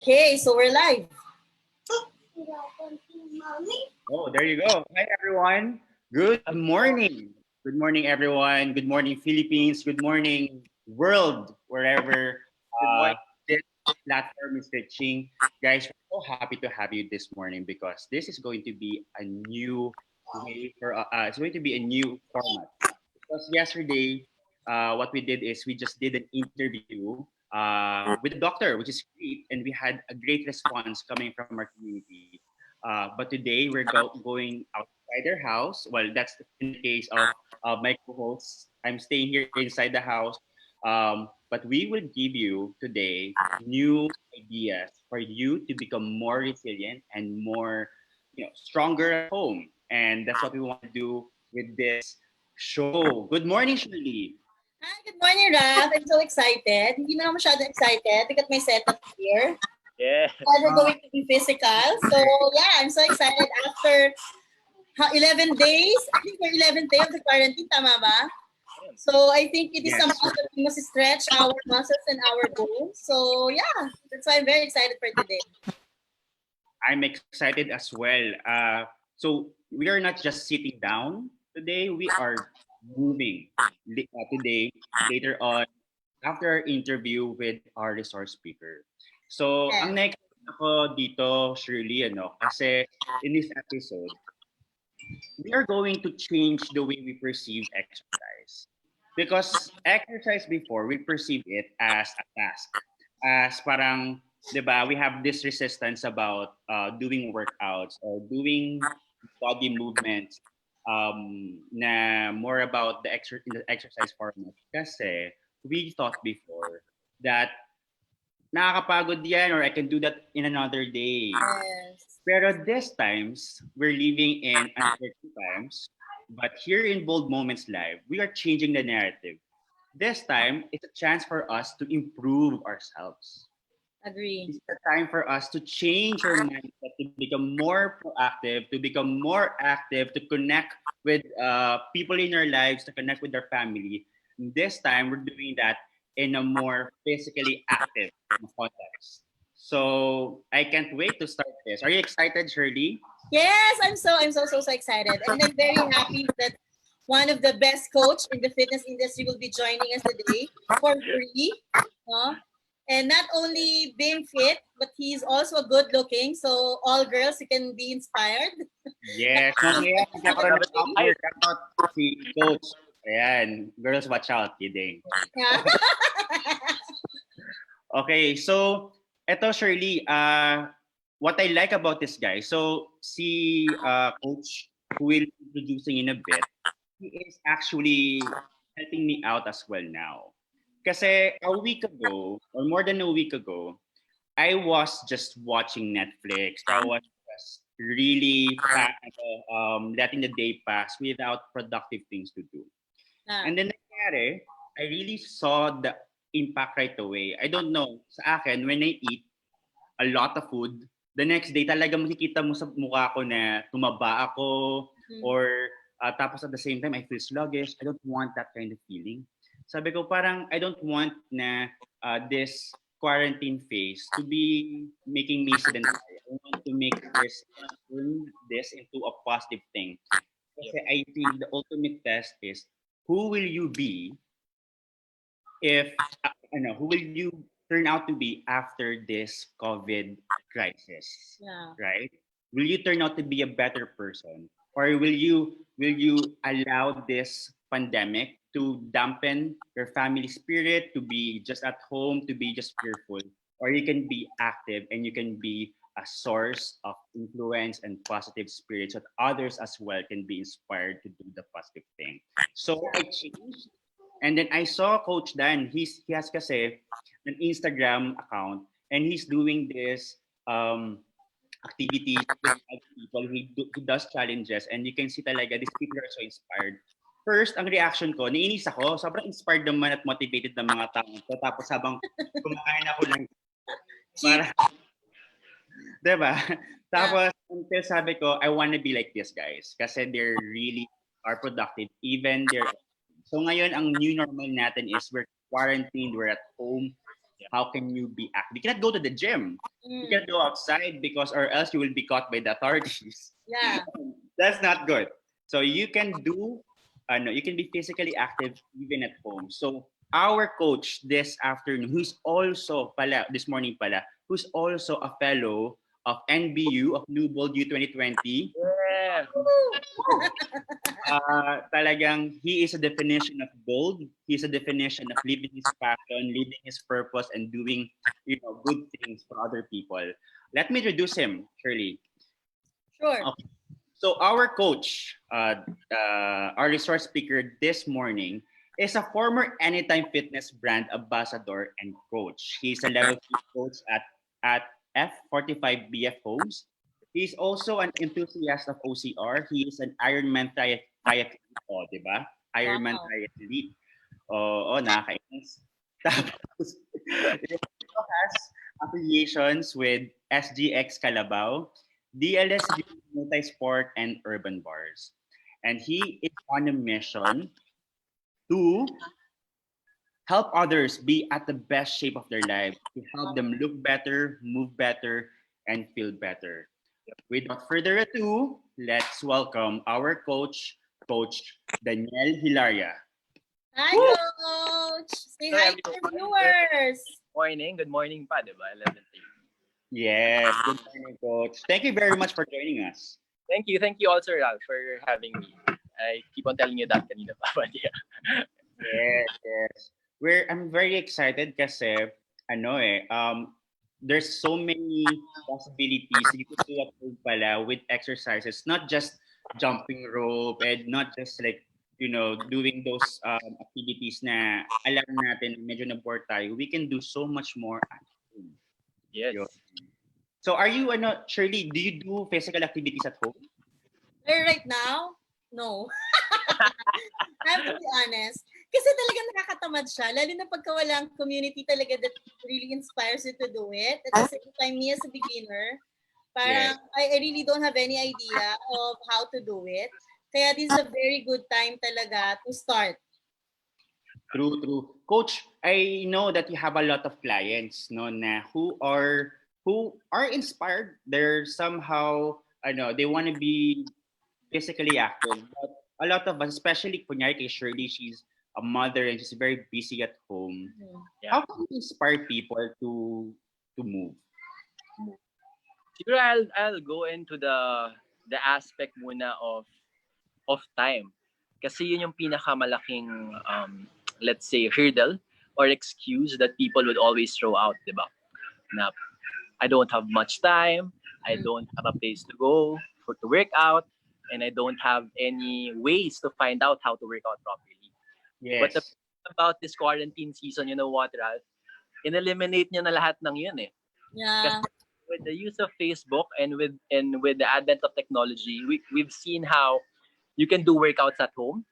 Okay, so we're live. Oh, there you go. Hi, everyone. Good morning. Good morning, everyone. Good morning, Philippines. Good morning, world, wherever Good morning. this platform is reaching. Guys, we're so happy to have you this morning because this is going to be a new way for it's going to be a new format. Because yesterday, what we did is we just did an interview with a doctor, which is great, and we had a great response coming from our community. But today we're going outside their house. Well, that's in the case of my co-hosts. I'm staying here inside the house. But we will give you today new ideas for you to become more resilient and more, stronger at home. And that's what we want to do with this show. Good morning, Shirley. Hi, good morning, Raf. I'm so excited. Hindi na ako masyado excited. Look at my setup here. Yeah. We're going to be physical. So, yeah, I'm so excited after 11 days. I think we're 11th day of the quarantine, tama ba? So, I think it is Yes. somehow that we must stretch our muscles and our bones. So, yeah, that's why I'm very excited for today. I'm excited as well. So we are not just sitting down today. We are moving today, later on, after our interview with our resource speaker. So ang Yeah. next ako dito, Shirley, kasi in this episode, we are going to change the way we perceive exercise. Because exercise before, we perceive it as a task. As parang, di ba, we have this resistance about doing workouts or doing body movements na more about in the exercise format. Kasi we thought before that nakakapagod yan or I can do that in another day. Yes. Pero these times, we're living in uncertain times. But here in Bold Moments Live, we are changing the narrative. This time, it's a chance for us to improve ourselves. Agree. It's a time for us to change our mindset, to become more proactive, to become more active, to connect with people in our lives, to connect with our family. And this time, we're doing that in a more physically active context. So I can't wait to start this. Are you excited, Shirley? Yes, I'm so excited. And I'm very happy that one of the best coach in the fitness industry will be joining us today for free. No? And not only being fit, but he's also good looking. So all girls, you can be inspired. Yes. Mamaya, magkakaroon ng offer. Shoutout si Coach. Ayan. Girls, watch out. Kidding. Yeah. Okay, so eto Shirley, what I like about this guy, so si Coach who will be introducing in a bit, he is actually helping me out as well now. Kasi a week ago, or more than a week ago, I was just watching Netflix. I was just really letting the day pass without productive things to do. Ah, And then nangyari, I really saw the impact right away. I don't know, sa akin, when I eat a lot of food, the next day talaga makikita mo sa mukha ko na tumaba ako or tapos at the same time I feel sluggish. I don't want that kind of feeling. Sabi ko parang I don't want na this quarantine phase to be making me sedentary. I want to make turn this into a positive thing. Kasi I think the ultimate test is who will you be if who will you turn out to be after this COVID crisis, yeah. right? Will you turn out to be a better person, or will you allow this pandemic to dampen your family spirit, to be just at home, to be just fearful, or you can be active and you can be a source of influence and positive spirit so that others as well can be inspired to do the positive thing. So I changed and then I saw Coach Dan. He has kasi an Instagram account and he's doing this activities with other people. He does challenges and you can see talaga these people are so inspired. First, ang reaction ko, naiinis ako. Sobrang inspired naman at motivated ng mga tao ko. Tapos habang kumakain ako lang Cheap. para, diba? Tapos, until sabi ko, I wanna be like this guys. Kasi they're really are productive. Even they're So ngayon, ang new normal natin is we're quarantined, we're at home. How can you be active? You cannot go to the gym. You Mm. cannot go outside because, or else you will be caught by the authorities. Yeah. That's not good. So you can do, no, you can be physically active even at home. So our coach this afternoon, who's also pala this morning pala, who's also a fellow of NBU of New Bold U 2020. Yeah. Talagang he is a definition of bold. He's a definition of living his passion, living his purpose, and doing good things for other people. Let me introduce him, Shirley. Sure. Okay. So our coach, our resource speaker this morning, is a former Anytime Fitness brand ambassador and coach. He's a level 3 coach at F45 BF Homes. He's also an enthusiast of OCR. He is an Ironman triathlete, di ba? Ironman Wow. triathlete. Oo, nakakainis. Tapos, he also has affiliations with SGX Calabao, DLSG Multisport, and Urban Bars. And he is on a mission to help others be at the best shape of their lives, to help them look better, move better, and feel better. Without further ado, let's welcome our coach, Coach Daniel Hilaria. Hi, Woo! Coach. Say Hello, hi to the everyone. viewers. Good morning pa, di ba? 11 a.m. Yes, good morning, Coach. Thank you very much for joining us. Thank you also, Ralph, for having me. I keep on telling you that kanina pa, but yeah. Yes, yes. I'm very excited kasi there's so many possibilities you could do at home pala with exercises, not just jumping rope and not just like doing those activities na alam natin medyo na bored tayo. We can do so much more at home. Yes. Yun. So are you Shirley, do you do physical activities at home? Right now, no. I have to be honest. Kasi talaga nakakatamad siya. Lalo na pagka walang community talaga that really inspires you to do it. At the same time, me as a beginner, parang I really don't have any idea of how to do it. Kaya this is a very good time talaga to start. True, true. Coach, I know that you have a lot of clients no na who are inspired. They're somehow they want to be physically active. But a lot of us, especially kunyari kay Shirley, she's a mother and she's very busy at home. Yeah. How can you inspire people to move? Siguro I'll go into the aspect muna of time. Kasi yun yung pinakamalaking let's say hurdle or excuse that people would always throw out, di ba? Na I don't have much time, I don't have a place to go to work out, and I don't have any ways to find out how to work out properly. But the Yes. thing about this quarantine season, you know what, Ralph? In-eliminate niya na lahat ng yun eh. Yeah. Kasi with the use of Facebook and with the advent of technology, we've seen how you can do workouts at home,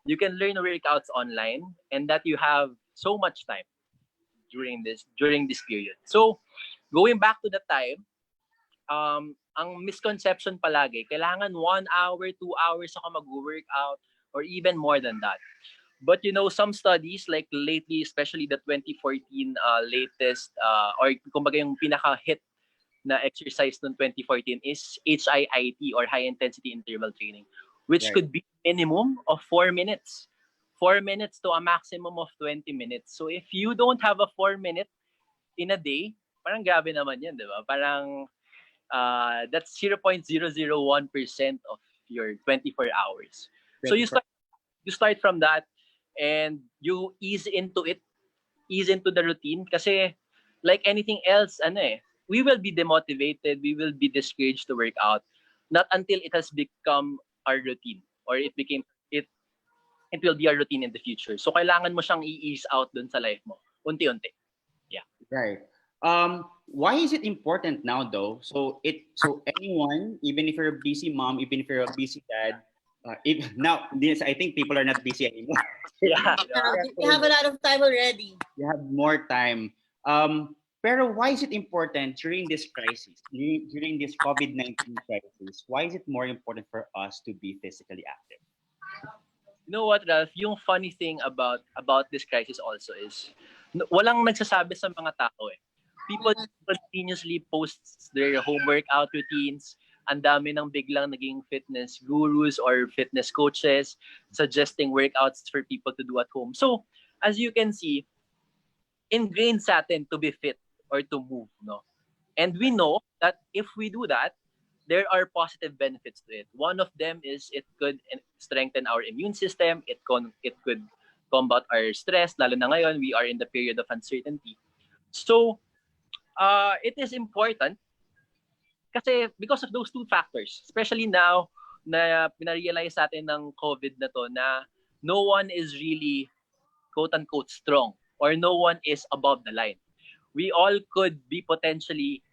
you can learn workouts online, and that you have so much time during this period. So going back to the time, ang misconception palagi, kailangan 1 hour, 2 hours ako mag-workout or even more than that. But some studies like lately, especially the 2014 latest or kumbaga yung pinaka-hit na exercise noong 2014 is HIIT or high intensity interval training, which Right. could be minimum of 4 minutes. 4 minutes to a maximum of 20 minutes. So if you don't have a 4 minute in a day, parang grabe naman yan, di ba? Parang that's 0.001% of your 24 hours. So you start from that and you ease into the routine kasi like anything else, we will be demotivated, we will be discouraged to work out not until it has become our routine or it will be our routine in the future. So kailangan mo siyang i-ease out dun sa life mo unti-unti. Yeah. Right. Why is it important now though? So anyone, even if you're a busy mom, even if you're a busy dad, I think people are not busy anymore. Yeah. You have a lot of time already. You have more time. Pero why is it important during this crisis, during this COVID-19 crisis? Why is it more important for us to be physically active? You know what, Ralph? Yung funny thing about this crisis also is walang nagsasabi sa mga tao eh. People continuously post their home workout routines. Ang dami ng biglang naging fitness gurus or fitness coaches suggesting workouts for people to do at home. So, as you can see, ingrained sa atin to be fit or to move, no? And we know that if we do that, there are positive benefits to it. One of them is it could strengthen our immune system. It could combat our stress. Lalo na ngayon, we are in the period of uncertainty. So, it is important kasi because of those two factors, especially now na pinarealize natin ng COVID na to na no one is really quote-unquote strong or no one is above the line. We all could be potentially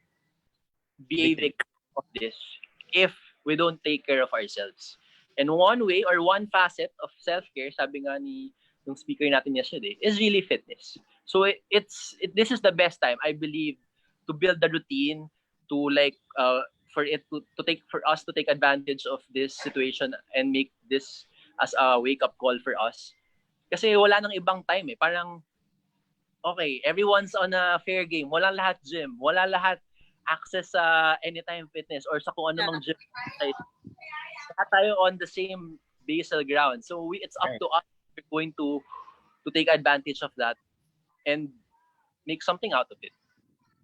be a victim of this if we don't take care of ourselves. And one way or one facet of self-care, sabi nga ni yung speaker natin yesterday, is really fitness. So this is the best time, I believe, to build the routine, to like for us to take advantage of this situation and make this as a wake-up call for us. Kasi wala nang ibang time eh. Parang, okay, everyone's on a fair game. Wala lahat gym. Wala lahat access sa Anytime Fitness or sa kung ano mang gym. Lahat tayo on the same basal ground. So it's up to us if we're going to take advantage of that and make something out of it.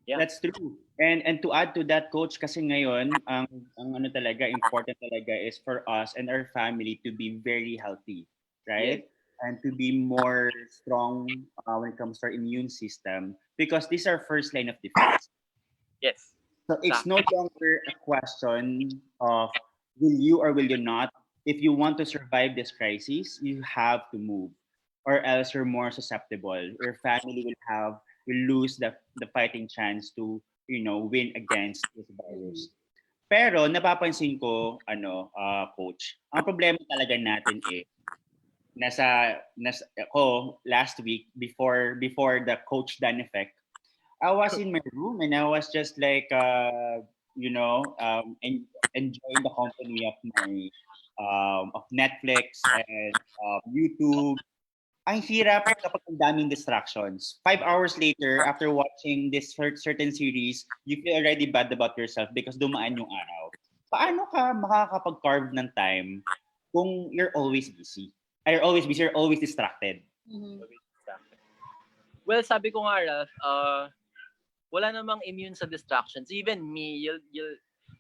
Yeah. That's true. And to add to that, Coach, kasi ngayon, ang ano talaga, important talaga is for us and our family to be very healthy, right? And to be more strong when it comes to our immune system because these are first line of defense. Yes. So it's no longer a question of will you or will you not. If you want to survive this crisis, you have to move, or else you're more susceptible. Your family will lose the fighting chance to win against this virus. Pero napapansin ko coach, ang problema talaga natin nasa ako last week before the coach Dan effect, I was in my room and I was just like enjoying the company of my of Netflix and YouTube. Ang hirap kapag ang daming distractions. 5 hours later, after watching this certain series, you feel already bad about yourself because dumaan yung araw. Paano ka makakapag-carve ng time kung you're always busy? You're always busy, you're always distracted. Mm-hmm. Well, sabi ko nga, Ralph, wala namang immune sa distractions. Even me,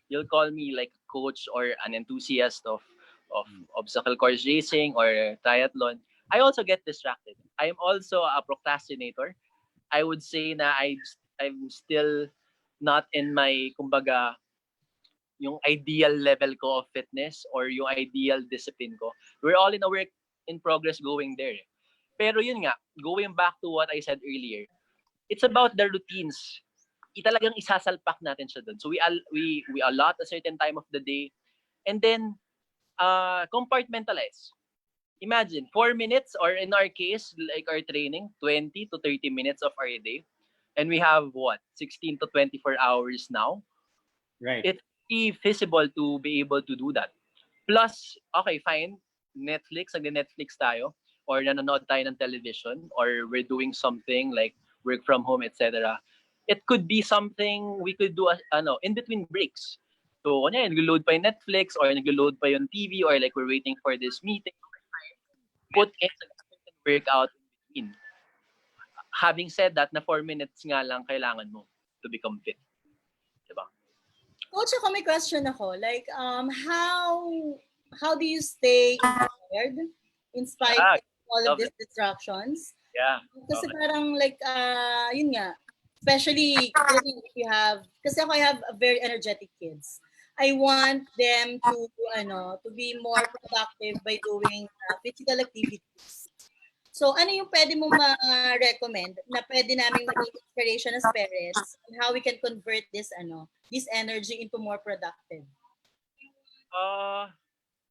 you'll call me like a coach or an enthusiast of obstacle course racing or triathlon. I also get distracted. I am also a procrastinator. I would say na I'm still not in my, kumbaga, yung ideal level ko of fitness or yung ideal discipline ko. We're all in a work in progress going there. Pero yun nga, going back to what I said earlier, it's about the routines. Talagang isasalpak natin siya dun. So we allot a certain time of the day and then compartmentalize. Imagine 4 minutes, or in our case, like our training, 20 to 30 minutes of our day. And we have 16 to 24 hours now. Right. It's feasible to be able to do that. Plus, okay, fine, nag-Netflix tayo, or nanonood tayo ng television, or we're doing something like work from home, etc. It could be something we could do in between breaks. So, nag-load pa yung Netflix, or nag-load pa yung TV, or like we're waiting for this meeting. Put in a certain workout in between. Having said that, na 4 minutes nga lang kailangan mo to become fit. Diba? Coach, ako may question ako. Like, how do you stay inspired in spite of all of these distractions? Yeah. Kasi parang like, yun nga, especially if you have, kasi ako I have very energetic kids. I want them to be more productive by doing physical activities. So, ano yung pwede mo ma-recommend na pwede namin maging inspiration as parents and how we can convert this energy into more productive?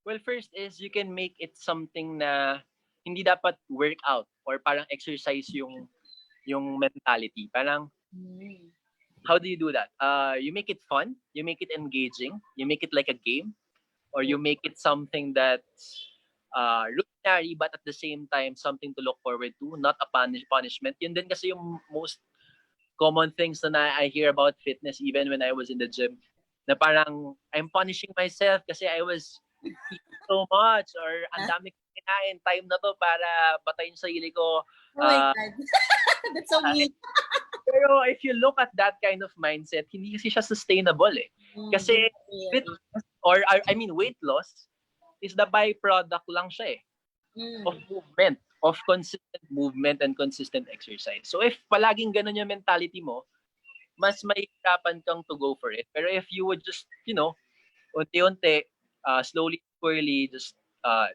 Well, first is you can make it something na hindi dapat workout or parang exercise yung mentality. Parang, how do you do that? You make it fun, you make it engaging, you make it like a game, or you make it something that routinary, but at the same time, something to look forward to, not a punishment. Yun din kasi yung most common things na I hear about fitness even when I was in the gym. Na parang, I'm punishing myself kasi I was eating so much or ang dami kong kinain. Time na to para patayin sa sarili ko. Oh my God. That's so mean. Pero if you look at that kind of mindset, hindi kasi siya sustainable eh. Kasi weight loss is the byproduct lang siya eh. Of movement, of consistent movement and consistent exercise. So if palaging ganun yung mentality mo, mas mahihirapan kang to go for it. Pero if you would just, unti-unti, slowly, surely, just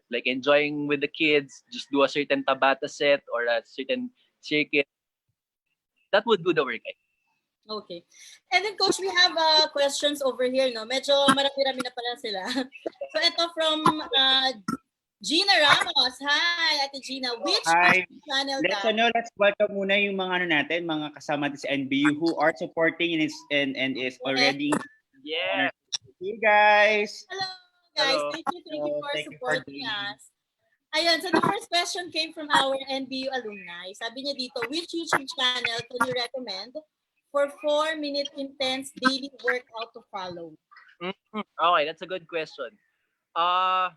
like enjoying with the kids, just do a certain Tabata set or a certain circuit, that would do the work. Okay. And then, Coach, we have questions over here, no? Medyo marami-rami na pala sila. So, ito from Gina Ramos. Hi, Ate Gina. Which channel Let's welcome muna yung mga natin, mga kasama natin sa NBU who are supporting and is already. Yeah. Hey, guys. Hello, guys. Hello. Thank you for supporting us. Ayun, so the first question came from our NBU alumni. Sabi niya dito, which YouTube channel can you recommend for 4-minute intense daily workout to follow? Okay, that's a good question. Well,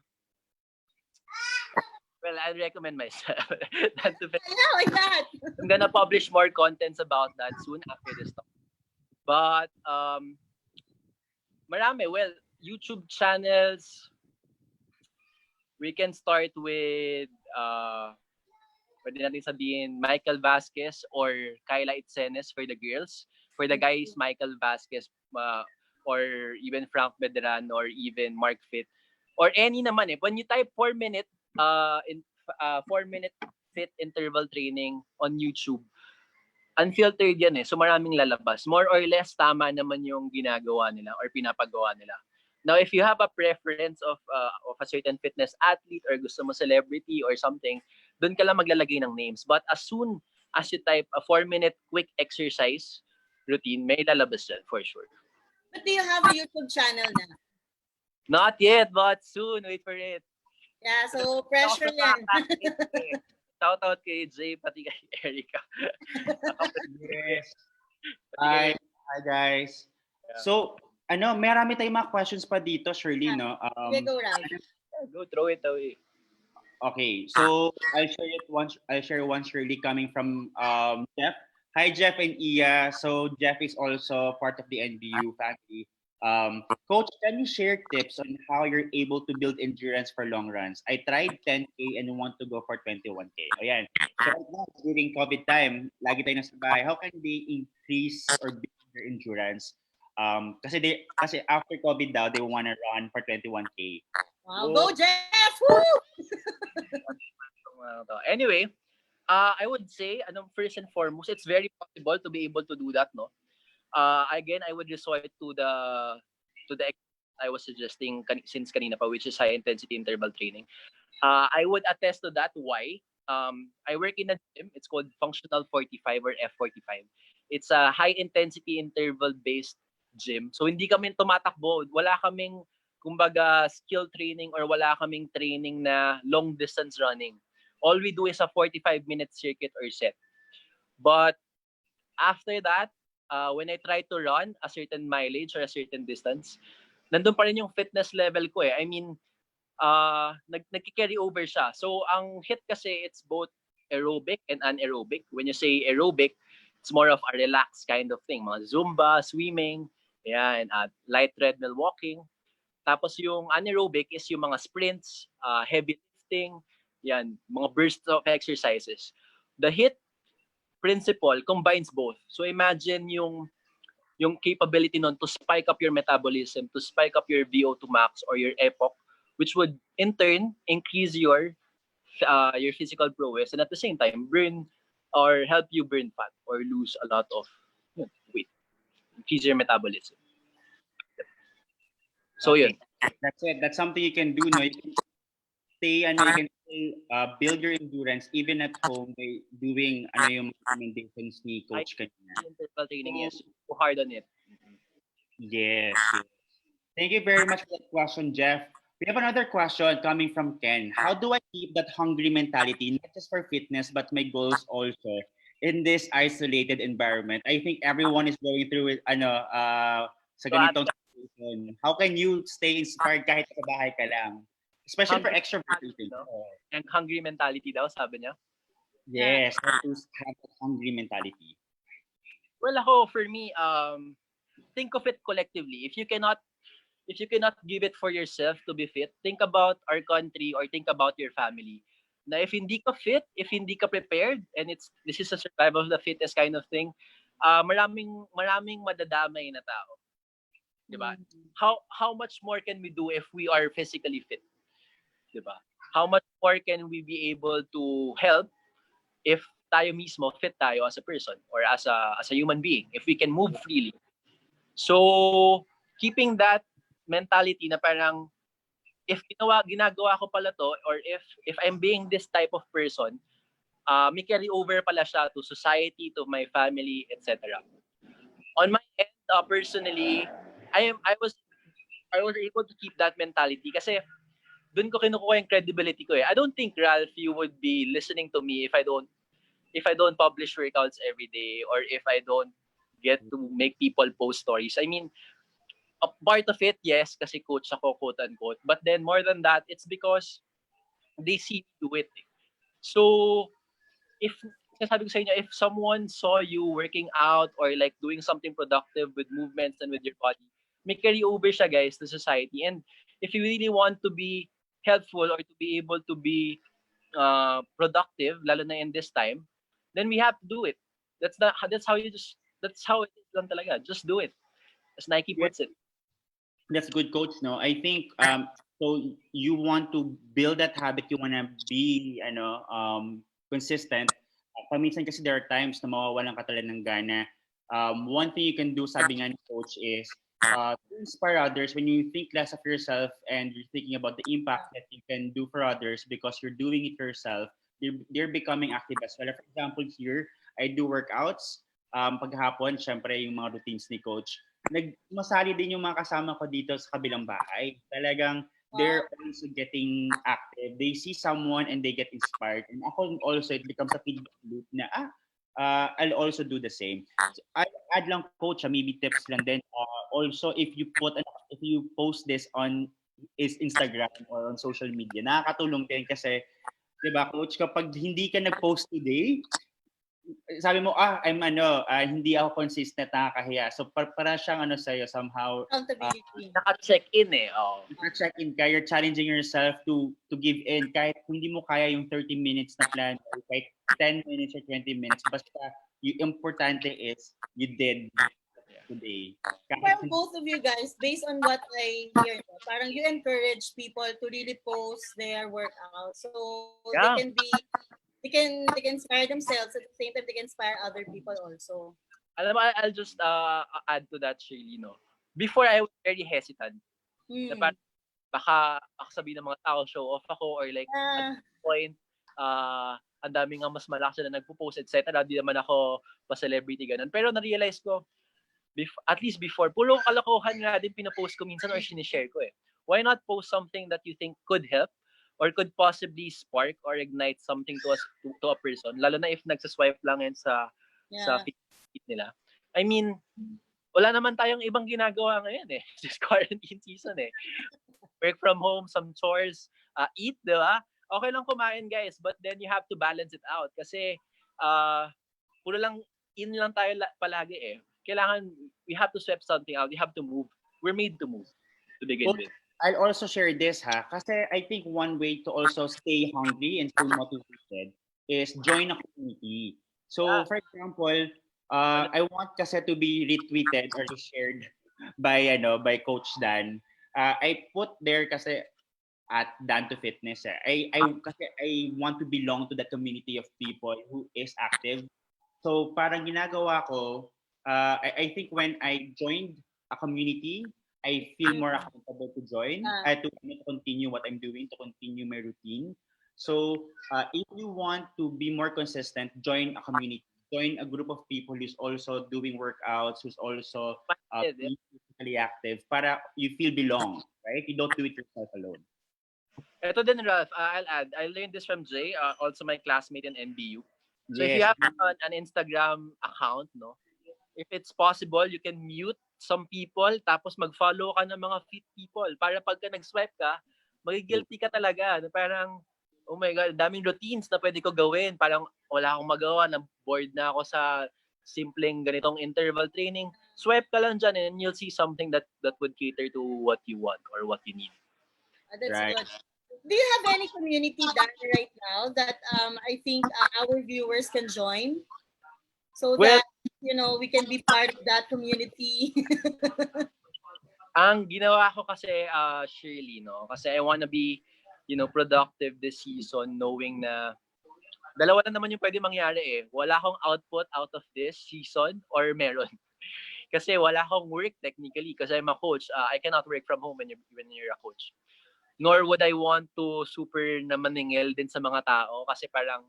I'll recommend myself. Why not? I'm gonna publish more contents about that soon after this talk. But marami. Well, YouTube channels. We can start with pwede natin sabihin Michael Vasquez or Kyla Itzenes for the girls. For the guys, Michael Vasquez or even Frank Bedran or even Mark Fit or any naman eh. When you type 4-minute 4-minute fit interval training on YouTube, unfiltered yan eh. So maraming lalabas. More or less tama naman yung ginagawa nila or pinapagawa nila. Now, if you have a preference of a certain fitness athlete or gusto mo celebrity or something, doon ka lang maglalagay ng names. But as soon as you type a 4-minute quick exercise routine, may lalabas dyan for sure. But do you have a YouTube channel na? Not yet, but soon. Wait for it. Yeah, so pressure yan. Shout out kay Jay, pati kay Erica. Yes. Hi guys. Yeah. So, marami tayong mga questions pa dito, Shirley, no? Go round. Go throw it away. Okay, so I'll share one, Shirley, coming from Jeff. Hi, Jeff and Iya. So Jeff is also part of the NBU family. Coach, can you share tips on how you're able to build endurance for long runs? I tried 10K and want to go for 21K. Ayan. So right now, during COVID time, lagi tayo nasa bahay. How can they increase or build their endurance? Kasi after COVID daw, they want to run for 21K. Wow, go Jeff! Woo! Anyway, I would say, first and foremost, it's very possible to be able to do that, no? Again, I would resort to the I was suggesting since kanina pa, which is high intensity interval training. I would attest to that. Why? I work in a gym. It's called Functional 45 or F45. It's a high intensity interval based gym. So hindi kami tumatakbo. Wala kaming kumbaga skill training or wala kaming training na long distance running. All we do is a 45-minute circuit or set. But after that, when I try to run a certain mileage or a certain distance, nandun pa rin yung fitness level ko eh. I mean, nagki-carry over siya. So ang HIIT kasi, it's both aerobic and anaerobic. When you say aerobic, it's more of a relaxed kind of thing. Mga Zumba, swimming, and light treadmill walking. Tapos yung anaerobic is yung mga sprints, heavy lifting, mga bursts of exercises. The HIIT principle combines both. So imagine yung capability nun to spike up your metabolism, to spike up your VO2 max or your EPOC, which would in turn increase your physical prowess and at the same time burn or help you burn fat or lose a lot of weight, increase your metabolism. So okay. That's it. That's something you can do. No, you can build your endurance even at home by doing yung recommendations ni Coach kanina. Interval training, yes. Go hard on it. Yes. Thank you very much for that question, Jeff. We have another question coming from Ken. How do I keep that hungry mentality, not just for fitness, but my goals also in this isolated environment? I think everyone is going through it, sa So, ganitong situation. How can you stay inspired kahit sa bahay ka lang? Especially for hungry extrovert mentality, people. no? And hungry mentality daw, sabi niya. Yeah. Yes, how to have that hungry mentality. Well, ako, for me, think of it collectively. If you cannot give it for yourself to be fit, think about our country or think about your family. Na if hindi ka fit, if hindi ka prepared, and this is a survival of the fittest kind of thing, maraming madadamay na tao, 'di ba? How much more can we do if we are physically fit, 'di ba? How much more can we be able to help if tayo mismo fit tayo as a person or as a human being, if we can move freely. So, keeping that mentality na parang if ginagawa ko pala to or if I'm being this type of person, may carry over pala siya to society, to my family, etc. On my end, personally, I was able to keep that mentality kasi doon ko kinukuha yung credibility ko eh. I don't think, Ralph, you would be listening to me if I don't publish workouts every day or if I don't get to make people post stories. I mean, a part of it, yes, kasi coach ako, quote unquote. But then more than that, it's because they see me do it. So, if sabi ko sa inyo, if someone saw you working out or like doing something productive with movements and with your body, may carry over siya, guys, to society. And if you really want to be helpful or to be able to be productive, lalo na in this time, then we have to do it. That's how it is lang talaga. Just do it. As Nike Yeah, puts it. that's good, coach. No, I think so. You want to build that habit. You want to be, consistent. Paminsan kasi there are times na mawawalan ka talaga ng gana. One thing you can do, sabi nga ni coach, is to inspire others. When you think less of yourself and you're thinking about the impact that you can do for others because you're doing it yourself, they're becoming active as well. For example, here I do workouts. Paghapon, syempre yung mga routines ni coach. Masali din yung mga kasama ko dito sa kabilang bahay. Talagang they're also getting active. They see someone and they get inspired. And ako also, it becomes a feedback loop na, I'll also do the same. So, I add lang, coach, maybe tips lang din. Also, if you post this on is Instagram or on social media, nakakatulong din kasi, di ba, coach, kapag hindi ka nag-post today, sabi mo, hindi ako consistent, nakakahiya. So, para siyang sa'yo, somehow, Accountability. Naka-check-in eh. Oh. check-in ka, you're challenging yourself to give in. Kahit hindi mo kaya yung 30 minutes na plan, or kahit 10 minutes or 20 minutes, basta yung importante is you did today. Well, both of you guys, based on what I hear, parang you encourage people to really post their workout so Yeah. they can inspire themselves at the same time they can inspire other people also. Alam mo, I'll just add to that, Shirley, no? Before, I was very hesitant. Na parang, baka sabihin ng mga tao, show off ako, or like, at this point, ang daming nga mas malakas na nagpo-post, etc. Di naman ako pa-celebrity, ganun. Pero na-realize ko, at least before, puro kalokohan nga din pinapost ko minsan or sinishare ko eh. Why not post something that you think could help or could possibly spark or ignite something to a person, lalo na if nagsaswipe lang yan sa feed nila. I mean, wala naman tayong ibang ginagawa ngayon eh. This quarantine season eh. Work from home, some chores, eat, di ba? Okay lang kumain, guys, but then you have to balance it out kasi puro lang in lang tayo palagi eh. Kailangan, we have to sweep something out. You have to move. We're made to move to begin with. I'll also share this kasi I think one way to also stay hungry and stay motivated is join a community. So for example, I want kasi to be retweeted or shared by Coach Dan. I put there kasi at Dan to Fitness. Kasi I want to belong to the community of people who is active. So parang ginagawa ko, I think when I joined a community, I feel more accountable to join, to continue what I'm doing, to continue my routine. So if you want to be more consistent, join a community, join a group of people who's also doing workouts, who's also being physically active, para you feel belong, right? You don't do it yourself alone. Ito din, Ralph, I'll add. I learned this from Jay, also my classmate in NBU. So if you Yes. have an Instagram account, no, if it's possible, you can mute some people tapos mag-follow ka ng mga fit people para pagka nag-swipe ka, magigilty ka talaga. Parang, oh my God, daming routines na pwede ko gawin. Parang wala akong magawa, na bored na ako sa simpleng ganitong interval training. Swipe ka lang dyan and you'll see something that would cater to what you want or what you need. That's Right. good. Do you have any community done right now that I think our viewers can join so Well, that we can be part of that community? ang ginawa ko kasi, Shirley, no? Kasi I wanna be, productive this season knowing na dalawa na naman yung pwede mangyari eh. Wala akong output out of this season or meron. Kasi wala akong work technically kasi I'm a coach. I cannot work from home when you're a coach. Nor would I want to super na maningil din sa mga tao kasi parang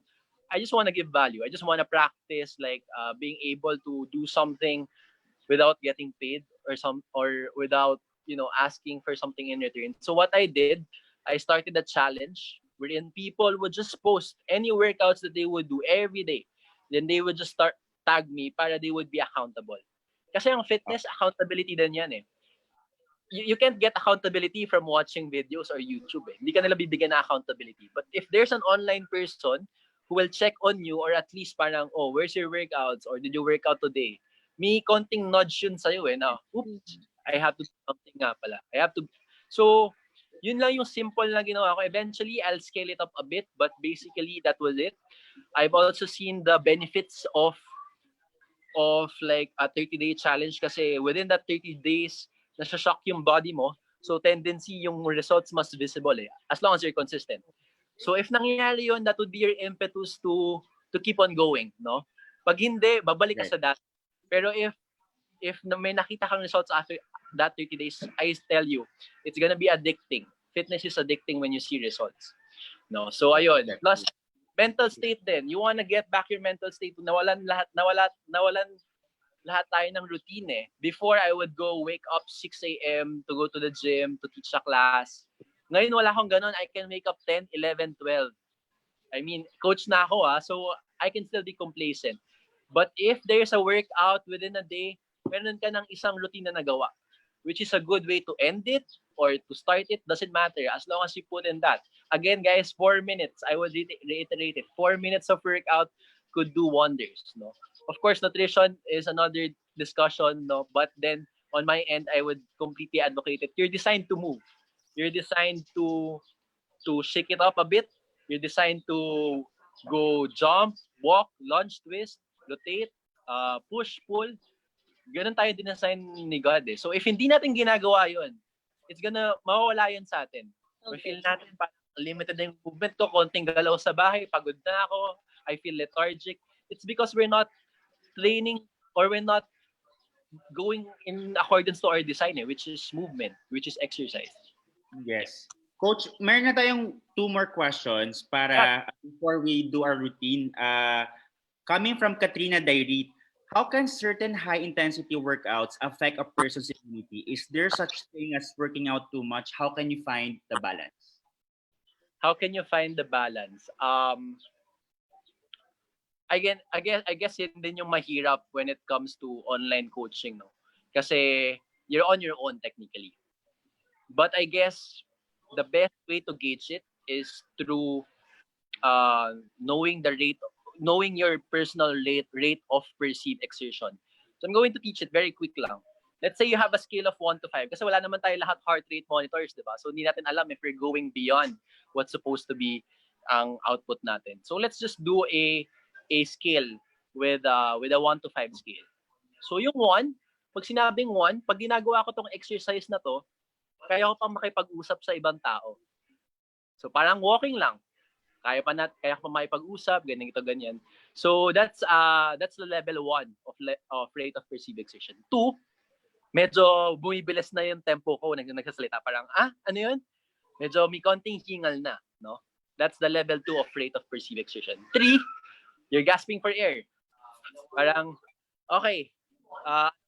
I just want to give value. I just want to practice like being able to do something without getting paid or without asking for something in return. So what I did, I started a challenge wherein people would just post any workouts that they would do every day. Then they would just start tag me para they would be accountable. Kasi ang fitness accountability din yan eh. You can't get accountability from watching videos or YouTube eh. Hindi ka nila bibigyan ng accountability. But if there's an online person who will check on you or at least parang, oh, where's your workouts? Or did you work out today? May konting nudge yun sa'yo eh na, oops, I have to do something nga pala. So, yun lang yung simple na ginawa ko. Eventually, I'll scale it up a bit, but basically, that was it. I've also seen the benefits of like a 30-day challenge kasi within that 30 days, nasa-shock yung body mo. So, tendency yung results mas visible eh, as long as you're consistent. So, if nangyayari yun, that would be your impetus to keep on going, no? Pag hindi, babalik ka sa dati. Pero if may nakita kang results after that 30 days, I tell you, it's gonna be addicting. Fitness is addicting when you see results. No? So, ayun. Plus, mental state din. You wanna get back your mental state. Nawalan lahat tayo ng routine eh. Before, I would go wake up 6 a.m. to go to the gym, to teach a class. Ngayon, wala akong ganun. I can wake up 10, 11, 12. I mean, coach na ako so I can still be complacent. But if there's a workout within a day, meron ka ng isang routine na nagawa, which is a good way to end it or to start it, doesn't matter as long as you put in that. Again, guys, 4 minutes. I would reiterate it. 4 minutes of workout could do wonders. No, of course, nutrition is another discussion. No, but then on my end, I would completely advocate it. You're designed to move. You're designed to shake it up a bit. You're designed to go jump, walk, lunge, twist, rotate, push, pull. Ganun tayo dinesign ni God eh. So if hindi natin ginagawa yun, mawawala yun sa atin. We feel natin parang limited na yung movement ko, konting galaw sa bahay, pagod na ako, I feel lethargic. It's because we're not training or we're not going in accordance to our design which is movement, which is exercise. Yes. Coach, meron na tayong 2 more questions para before we do our routine. Coming from Katrina Dairit, how can certain high-intensity workouts affect a person's immunity? Is there such thing as working out too much? How can you find the balance? How can you find the balance? Again, I guess yun din yung mahirap when it comes to online coaching, no? Kasi you're on your own technically. But I guess the best way to gauge it is through knowing your personal rate of perceived exertion. So I'm going to teach it very quick lang. Let's say you have a scale of 1 to 5 kasi wala naman tayo lahat heart rate monitors, di ba? So hindi natin alam if we're going beyond what's supposed to be ang output natin. So let's just do a scale with a 1 to 5 scale. So yung 1, pag sinabing 1, pag ginagawa ko tong exercise na to, kaya ko pang makipag-usap sa ibang tao. So parang walking lang. Kaya ko pa makipag-usap, ganyan. So that's the level 1 of rate of perceived exertion. 2, medyo bumibilis na yung tempo ko nagsasalita. Parang, ano yun? Medyo may konting hingal na, no? That's the level 2 of rate of perceived exertion. 3, you're gasping for air. Parang, okay,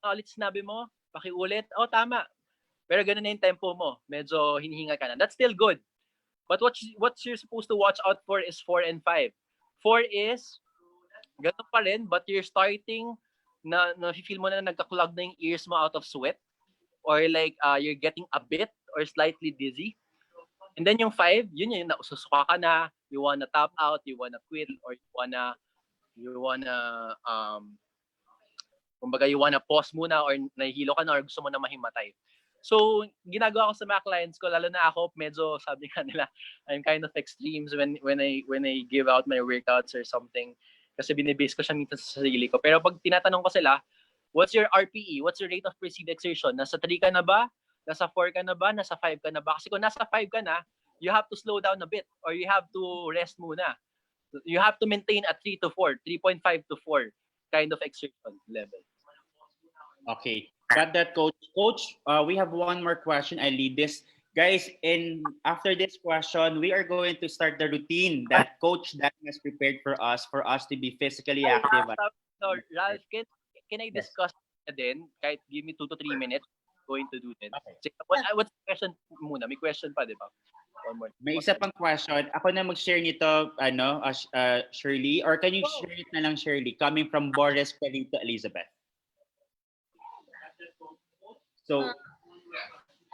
ulit sinabi mo, pakiulit, tama. Pero ganun na yung tempo mo. Medyo hinihingal ka na. That's still good. But what you're supposed to watch out for is 4 and 5. 4 is ganun pa rin, but you're starting na feel mo na nagka-clog na yung ears mo out of sweat, or like you're getting a bit or slightly dizzy. And then yung 5, yun yung susuka ka na, you wanna tap out, you wanna quit, or kumbaga you wanna pause muna, or nahihilo ka na, or gusto mo na mahimatay. So, ginagawa ko sa mga clients ko, lalo na ako, medyo sabi nga nila, I'm kind of extremes when I give out my workouts or something. Kasi binibase ko siya minsan sa sarili ko. Pero pag tinatanong ko sila, what's your RPE? What's your rate of perceived exertion? Nasa 3 ka na ba? Nasa 4 ka na ba? Nasa 5 ka na ba? Kasi kung nasa 5 ka na, you have to slow down a bit, or you have to rest muna. You have to maintain a 3 to 4, 3.5 to 4 kind of exertion level. Okay, got that, coach. Coach, we have one more question. I lead this. Guys, and after this question, we are going to start the routine that Coach Dan has prepared for us to be physically active. So, Ralph, can I discuss din? Kahit give me 2 to 3 minutes, going to do that. Okay. What's the question muna? May question pa, di ba? One more. May isa pang question. Ako na mag-share nito, Shirley, or can you share it na lang, Shirley, coming from Boris Pelito Elizabeth? So,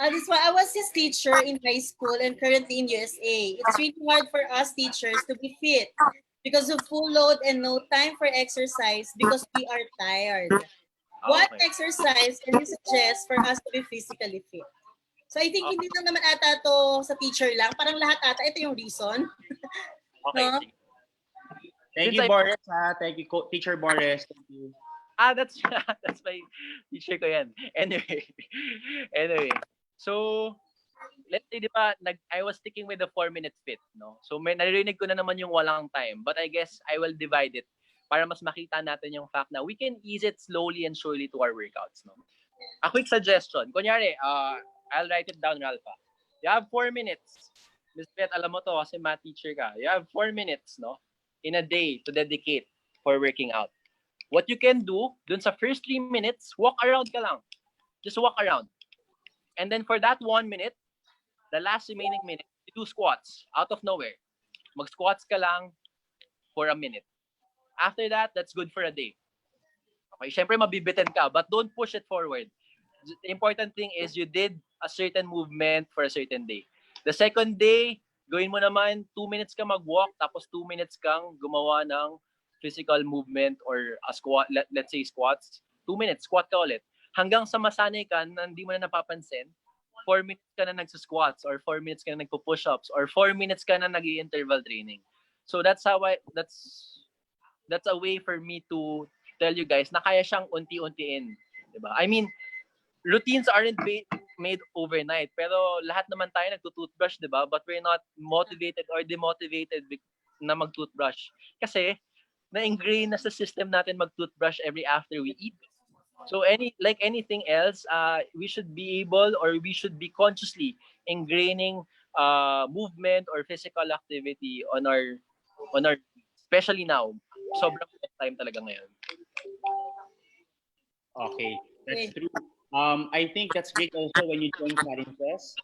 this one, I was his teacher in high school and currently in USA. It's really hard for us teachers to be fit because of full load and no time for exercise because we are tired. What exercise can you suggest for us to be physically fit? So I think hindi lang naman ata to sa teacher lang. Parang lahat ata, ito yung reason. Okay. No? Thank you, Boris. Thank you, Teacher Boris. Thank you. That's my teacher ko yan. Anyway. So, let's say, di ba, I was sticking with the 4-minute fit, no? So, narinig ko na naman yung walang time. But I guess I will divide it para mas makita natin yung fact na we can ease it slowly and surely to our workouts, no? A quick suggestion. Kunyari, I'll write it down, Ralpha. You have 4 minutes. Miss Beth, alam mo to kasi math teacher ka. You have 4 minutes, no? In a day to dedicate for working out. What you can do, dun sa first 3 minutes, walk around ka lang. Just walk around. And then for that 1 minute, the last remaining minute, you do squats out of nowhere. Mag-squats ka lang for a minute. After that, that's good for a day. Okay, syempre mabibitin ka, but don't push it forward. The important thing is you did a certain movement for a certain day. The second day, gawin mo naman 2 minutes ka mag-walk, tapos 2 minutes kang gumawa ng physical movement or a squat, let's say squats. 2 minutes, squat ka ulit. Hanggang sa masanay ka na hindi mo na napapansin, 4 minutes ka na nagsa-squats, or 4 minutes ka na nagpo-push-ups, or 4 minutes ka na nag-interval training. So that's a way for me to tell you guys na kaya siyang unti-untiin. Diba? I mean, routines aren't made overnight, pero lahat naman tayo nagtutoothbrush, diba? But we're not motivated or demotivated na mag-toothbrush. Kasi, na-ingrain na sa system natin mag-toothbrush every after we eat. So like anything else, we should be able, or we should be consciously ingraining movement or physical activity on our especially now. Sobrang time talaga ngayon. Okay, that's true. I think that's great also when you join challenges.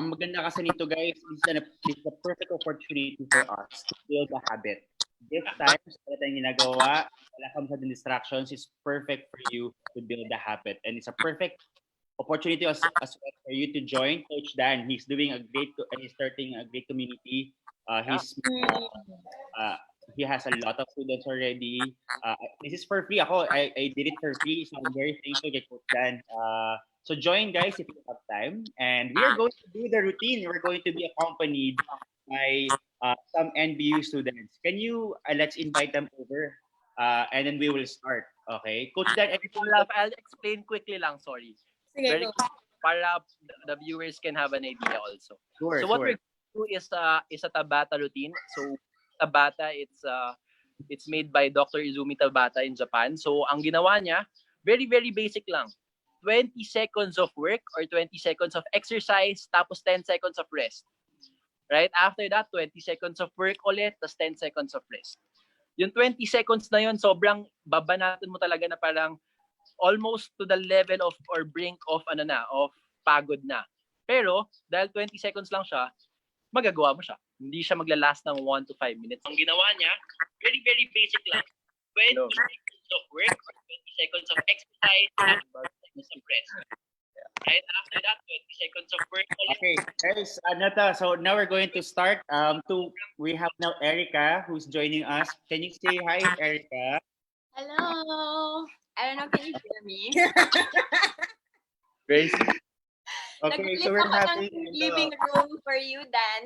Ang maganda kasi nito, guys, is a perfect opportunity for us to build a habit. This time, sa tayong ginagawa, wala kang sa distractions, is perfect for you to build a habit. And it's a perfect opportunity as well for you to join Coach Dan. He's starting a great community. He has a lot of students already. This is for free. I did it for free, so I'm very thankful to Coach Dan. So join, guys, if you have time. And we are going to do the routine. We're going to be accompanied by some NBU students. Can you, let's invite them over, and then we will start. Okay? Coach Dan, I'll explain quickly lang, sorry. Sige, para the viewers can have an idea also. Sure, so what we're going to do is a Tabata routine. So Tabata, it's made by Dr. Izumi Tabata in Japan. So ang ginawa niya, very, very basic lang. 20 seconds of work or 20 seconds of exercise, tapos 10 seconds of rest. Right? After that, 20 seconds of work ulit, tapos 10 seconds of rest. Yung 20 seconds na yun, sobrang babanatan mo talaga na parang almost to the level of or brink of of pagod na. Pero dahil 20 seconds lang siya, magagawa mo siya. Hindi siya maglalast ng 1 to 5 minutes. Ang ginawa niya, very, very basic lang. 20 seconds of work or 20 seconds of exercise, 20 seconds of rest. Right after that, 20 seconds of work. Okay, guys, so now we're going to start. We have now Erica who's joining us. Can you say hi, Erica? Hello. I don't know, can you hear me? Grace. Okay, so Nagulit we're ako having ng living room for you, Dan.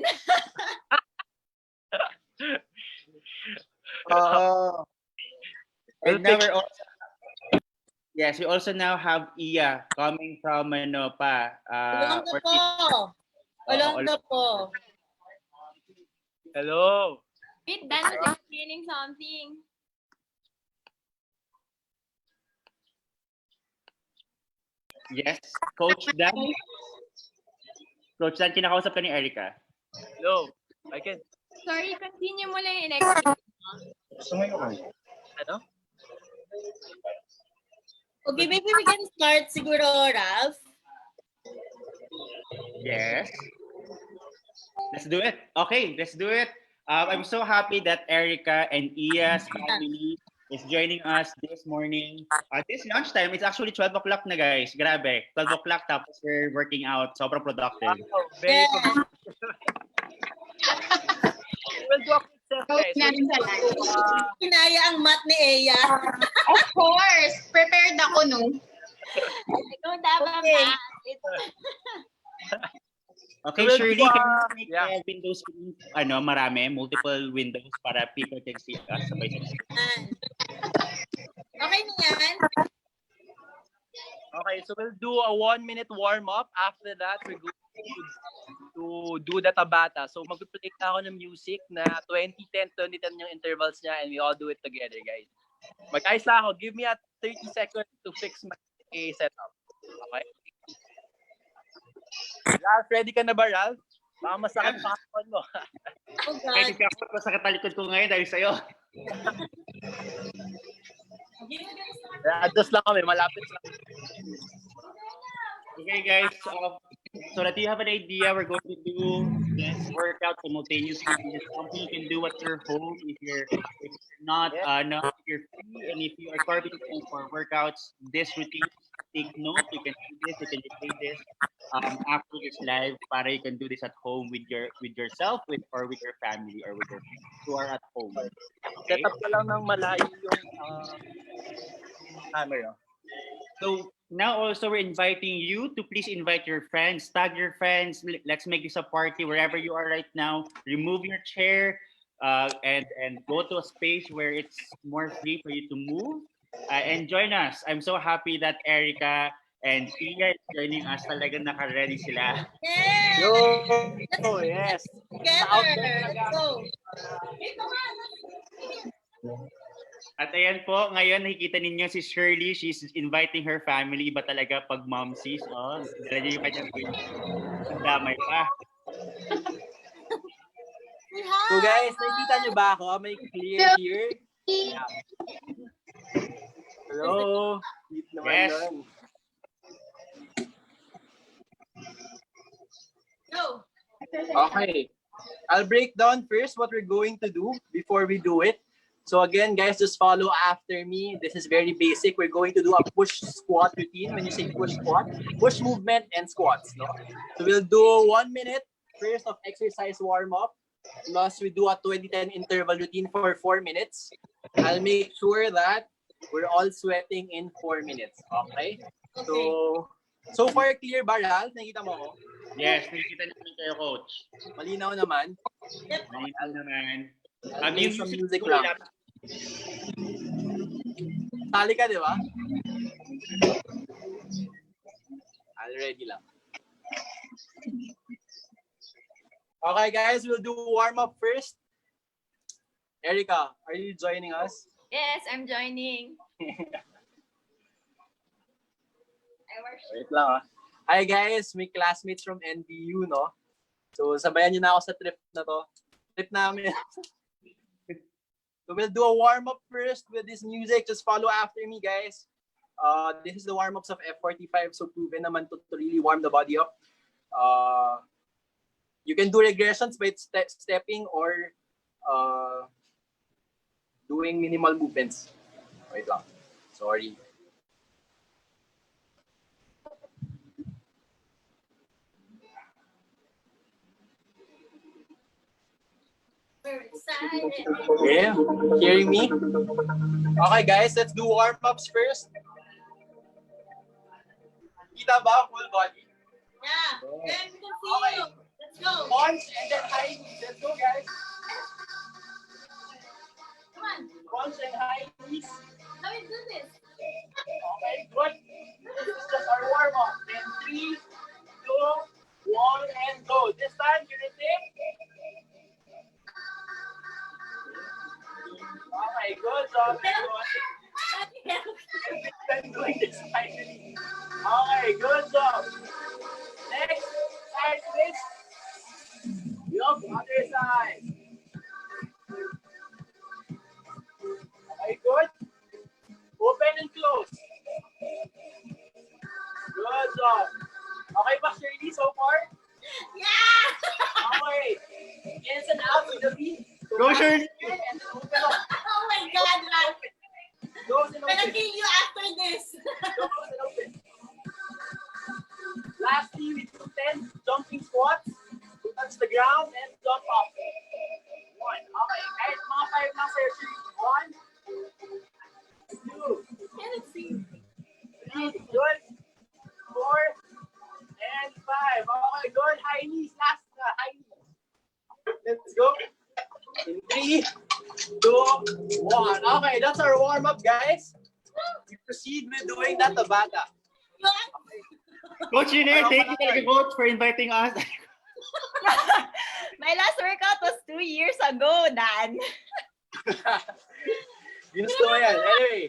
And now we're also, yes, we also now have Iya coming from Olongga po. Olongga po. Hello. Wait, Dan was explaining something. Yes, Coach Dan. Coach Dan, kinakausap ka ni Erica. Hello. I can. Sorry, continue mo lang yung explain. Ano? Okay, maybe we can start siguro, Ralph. Yes. Let's do it. Okay, let's do it. I'm so happy that Erica and Iya's family is joining us this morning. This lunchtime, it's actually 12 o'clock na, guys. Grabe. 12 o'clock tapos we're working out. Sobrang productive. Oh, very Yeah. We'll do a quick set, guys. Kinaya ang mat ni Eya. Of course. Prepared ako, no? Ikaw dapat Okay. Okay, So we'll Shirley, do, can you make yeah. windows, marami, multiple windows para people can see us sabay-sabay? Okay na yan? Okay, so we'll do a 1-minute warm-up. After that, we're going to do the tabata. So mag-play ako ng music na 20-10, 20-10 yung intervals niya and we all do it together, guys. Mag-ayos lang ako. Give me a 30 seconds to fix my setup. Okay? Ralph, ready ka na ba, Ralph? Baka masakit pa kapon mo. Oh, Kaya God. ako masakit ang likod ko ngayon dahil sa'yo. Adjust lang kami, malapit lang. Okay, guys. So that you have an idea, we're going to do this workout simultaneously. This is something you can do at your home if you're not if you're free and if you are carpeting for workouts. This routine, take note. You can do this. You can replay this after this live. Para you can do this at home with yourself, with your family, or with your friends who are at home. Okay. Set up ka lang ng malayo yung camera. So now also we're inviting you to please invite your friends, tag your friends. Let's make this a party wherever you are right now. Remove your chair and go to a space where it's more free for you to move and join us. I'm so happy that Erica and Tia is joining us. Talagang naka-ready sila. Yeah! Oh, yes. Together! Let's go! At ayan po, ngayon nakikita ninyo si Shirley. She's inviting her family. Iba talaga pag mom sees. Oh, dala niya yung kanyang ang damay pa. So guys, nakikita nyo ba ako? May clear here. Yeah. Hello. Meet naman Yes. nun. Go! Okay. I'll break down first what we're going to do before we do it. So again, guys, just follow after me. This is very basic. We're going to do a push squat routine. When you say push squat, push movement and squats. No? So we'll do 1 minute first of exercise warm up. Plus we do a 20-10 interval routine for 4 minutes. I'll make sure that we're all sweating in 4 minutes. Okay? So far clear ba, Ralph? Nakita mo ko? Yes, nakikita namin kayo, Coach. Malinaw naman. Malinaw naman. Play some music lang. Tali ka, di ba? Already lang. Okay, guys, we'll do warm-up first. Erica, are you joining us? Yes, I'm joining. Wait lang, ah. Hi, guys. May classmates from NBU, no? So, sabayan niyo na ako sa trip na to. Trip namin. So we'll do a warm-up first with this music. Just follow after me, guys. This is the warm-ups of F45. So proven naman to really warm the body up. You can do regressions by stepping or doing minimal movements. Wait lang. Sorry. We're excited. Yeah, hearing me? Okay guys, let's do warm-ups first. Kita ba? Full body. Yeah. Then we can see Okay. you. Let's go. Punch and then high knees. Let's go guys. Come on. Punch and high knees. How do you do this? Okay, good. This is just our warm-up. Then 3, 2, 1, and go. This time, you ready? Okay, good job. Been doing this finally. Okay, good job. Next, side twist. Yup, other side. Okay, good. Open and close. Good job. Okay ba, Shirley, so far? Yeah. Okay. Ins and outs with the feet. So Go, back Shirley. here and then open up. Oh my God, man. Close and I'm gonna open. kill you after this. Close and open. Lastly, we do 10 jumping squats to touch the ground and jump up. 1. Okay, guys, mga 5 lang sa'yo, Shirley. 1, 2, Can't see. 3, good. 4, and 5. Okay, good. High knees, last na, high knees. Let's go. In 3, 2, 1. Okay, that's our warm-up, guys. We proceed with doing that Tabata. Coach Rene, thank you talaga, Coach, for inviting us. My last workout was 2 years ago, Dan. Ginusto mo yan. Anyway.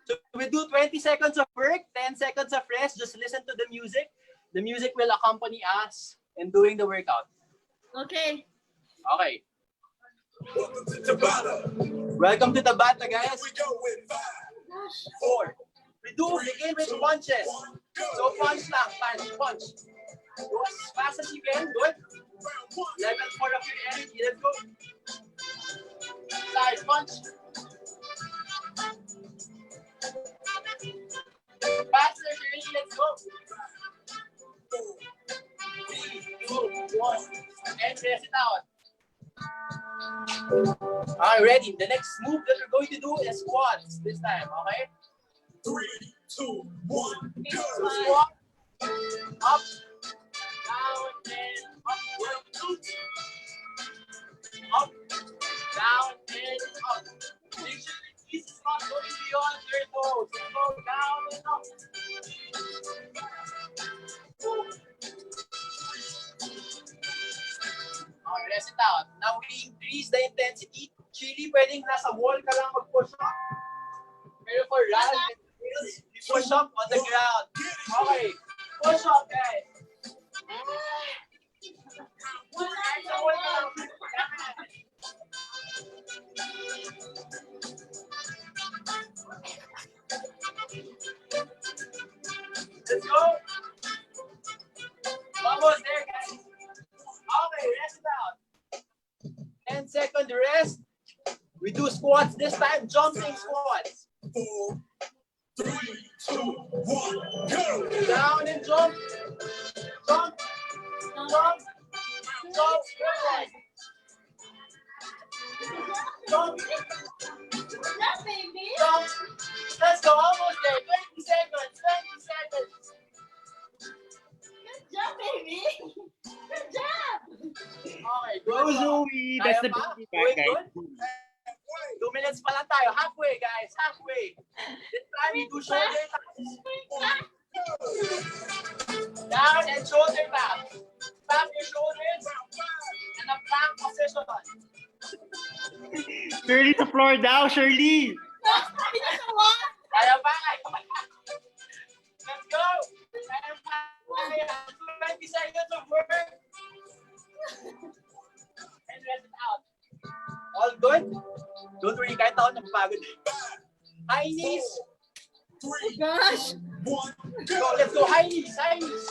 So we do 20 seconds of work, 10 seconds of rest. Just listen to the music. The music will accompany us in doing the workout. Okay. Okay. Welcome to Tabata, guys. 4. We begin with punches. So punch lang, punch. Go as fast as you can. Good. Level 4 of your energy. Let's go. Side punch. Faster, Shirley. Let's go. 3, 2, 1. And rest it out. Alright, ready. The next move that we're going to do is squats this time, okay? 3, 2, 1, go! So squat, up, down, and up, up, down, and up. Make sure the knees is not going beyond your toes. So go down and up. Okay, rest it out. Now we increase the intensity. Chili, pwedeng nasa wall ka lang mag-push up. Pero for run and drills, we push up on the ground. Okay, push up, guys. Nasa wall ka lang. Let's go. Almost there, guys. Okay, rest it out. 10-second rest. We do squats this time, jumping squats. 4, 3, 2, 1, go! Down and jump. Jump. Jump. Jump. Jump. That baby. Jump. Let's go, almost there. 20 seconds. 20 seconds. Good job, baby. Good job. Okay, Go, good job. Zoe. That's the Kaya pa? baby back, guys. Good? 2 minutes pa lang tayo. Halfway, guys. Halfway. This time, we do shoulder taps. Down and shoulder taps. Tap your shoulders and a plank position. Shirley sa floor daw, Shirley. Kaya pa? Let's go. Kaya pa? 20 seconds of work. And rest it out. All good? Don't worry, kahit ako napapagod. High knees. 3, Gosh. 1, go. Let's go. High knees. High knees.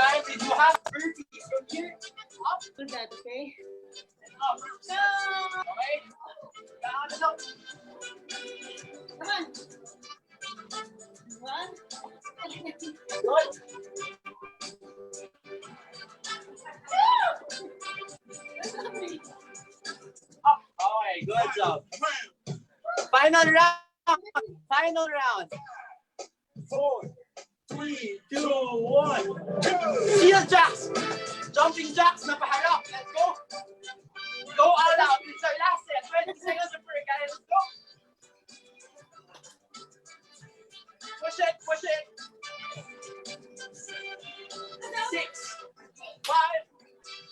time, we do have burpees from here up Do that, okay? and up. Okay? Down and up. Come on. One. Good. Up. Okay, good job. Final round. Final round. 4, 3, 2, 1. Heel jacks. Jumping jacks. Napaharap. Let's go. Go all out. It's our last set. 20 seconds per guy. Let's go. Push it. Push it. 6, 5,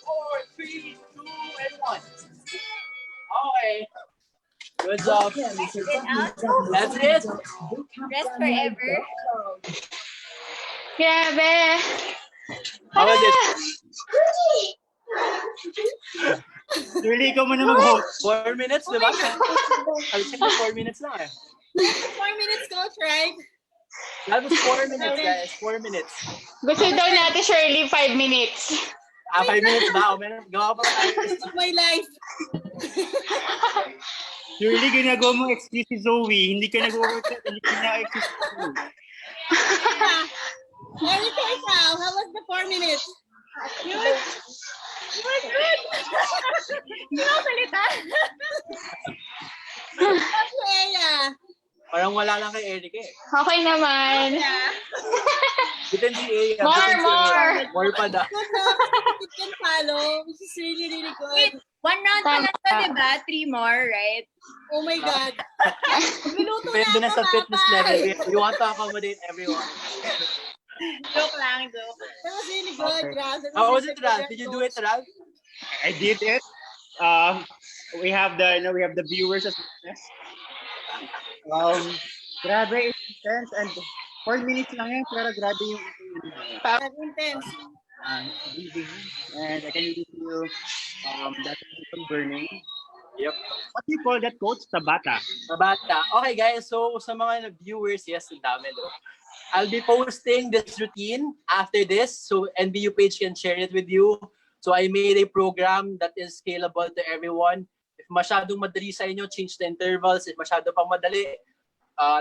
4, 3, 2, and 1. Okay. Good job. Get out. That's it. Rest forever. Grabe. How was it? Really, ikaw muna mag-host. 4 minutes, di ba? I'll check the 4 minutes lang eh. 4 minutes, coach, right? That was 4 minutes, guys. 4 minutes. Gusto daw natin Shirley 5 minutes. 5 minutes ba? Gawa pa tayo. Of my life. Really, ginagawa mo excuse si Zoe. Hindi ka nag-workout. Hindi ka na-excuse si Zoe. Erica, ikaw, how was the 4 minutes? Good. Good, good. Hindi ako salita. Okay, yeah. Parang wala lang kay Eric eh. Okay naman. Yeah. Bitin si Aya. More. More pa da. Good na. You can follow, which is really, really Wait, good. 1 round pa lang to, diba? 3 more, right? Oh my God. Minuto Depende na sa fitness level. You want to accommodate everyone. Joke lang, joke. That was really good, Okay. Raz. That How was it, really Ral? good. Did you do it, Ral? I did it. We have the viewers as witness. Grabe, it's intense and 4 minutes lang yan, pero grabe yung That's intense. breathing. And I can really feel that burning. Yep. What do you call that, coach? Tabata. Mabata. Okay, guys. So, sa mga viewers, yes, ang dami, no? I'll be posting this routine after this. So, NBU page can share it with you. So, I made a program that is scalable to everyone. If masyadong madali sa inyo, change the intervals. If masyado pang madali,